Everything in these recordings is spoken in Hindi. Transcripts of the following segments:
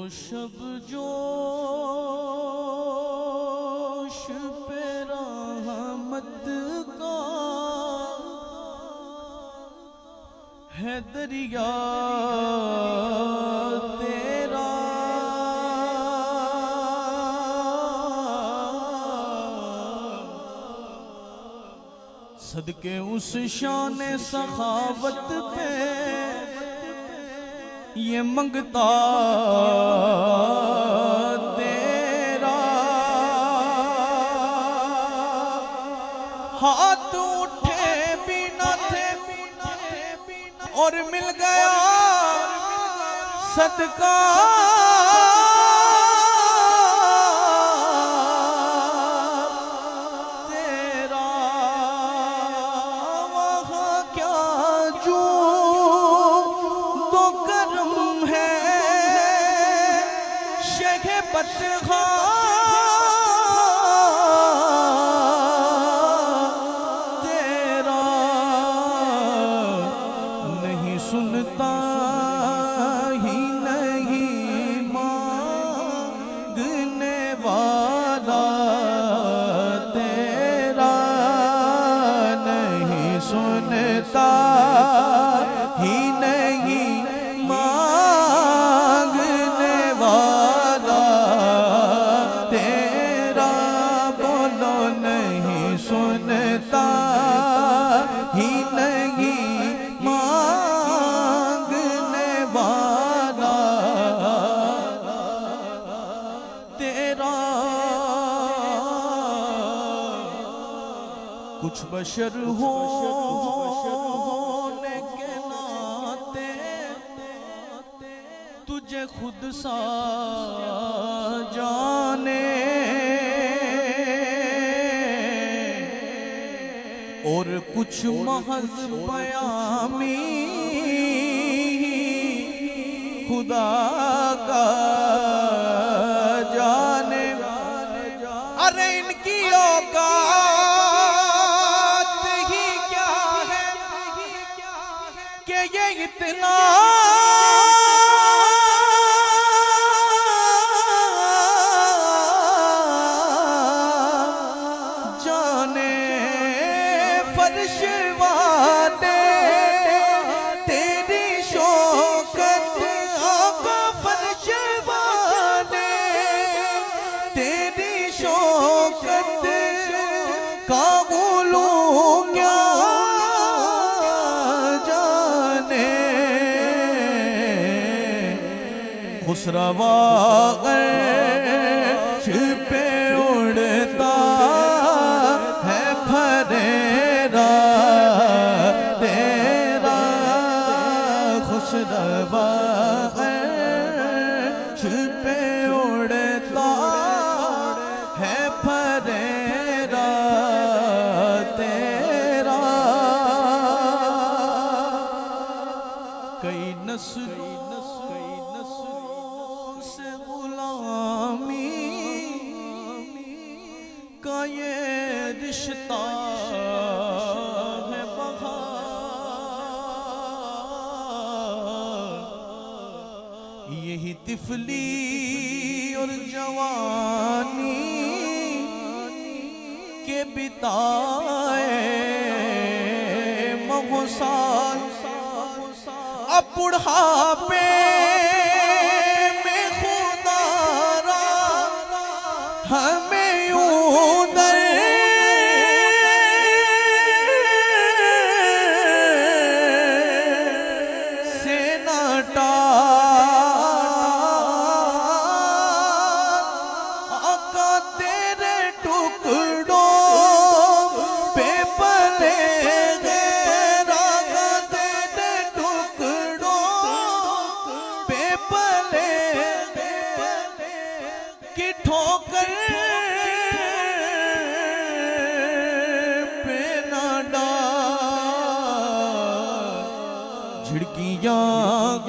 शब जोश पे रहमत का है दरिया तेरा। सदके उस शान सखावत पे ये मंगता तेरा। हाथ उठे बिना थे और मिल गया सदका तेरा। वहाँ क्या जो तो करम है शेख बदखा तेरा। नहीं सुनता ही नहीं मांगने वाला तेरा। नहीं सुनता ही नहीं मांगने वाला तेरा। बोलो नहीं सुनता ही नहीं मांगने वाला तेरा। कुछ बशर होने के नाते तुझे खुद सा जाने और कुछ महज बयामी खुदा का जाने। अरे इनकी औकात ही क्या है कि ये इतना जाने। फर्श वाले तेरी शौकत आका। फर्श वाले तेरी शौकत का बोलूं क्या जाने। खुसरवा अर्श पे उड़ता है फरेरा तेरा। खुसरवा अर्श पे उड़ता है फरेरा तेरा। कई नस्लों से गुलामी का ये रिश्ता है बहार। यही तिफली और जवानी के बिताए मगोसाल अब बुढ़ापे में खुदारा हमें यूं दर से न टाल। आका तेरे टुकड़ों पे पले गए। आका तेरे टुकड़ों पे पले की ठोकर पे न डाल। झिड़कियाँ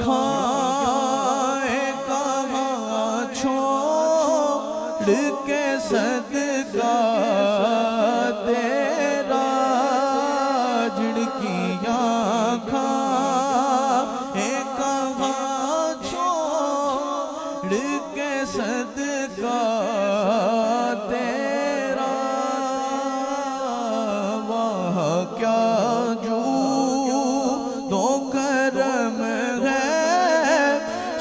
खाए कहाँ छोड़ के सदका तेरा। झिड़कियाँ खाए कहाँ छोड़ के सदका तेरा वाह क्या जू दो करम है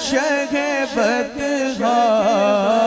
शह बदहा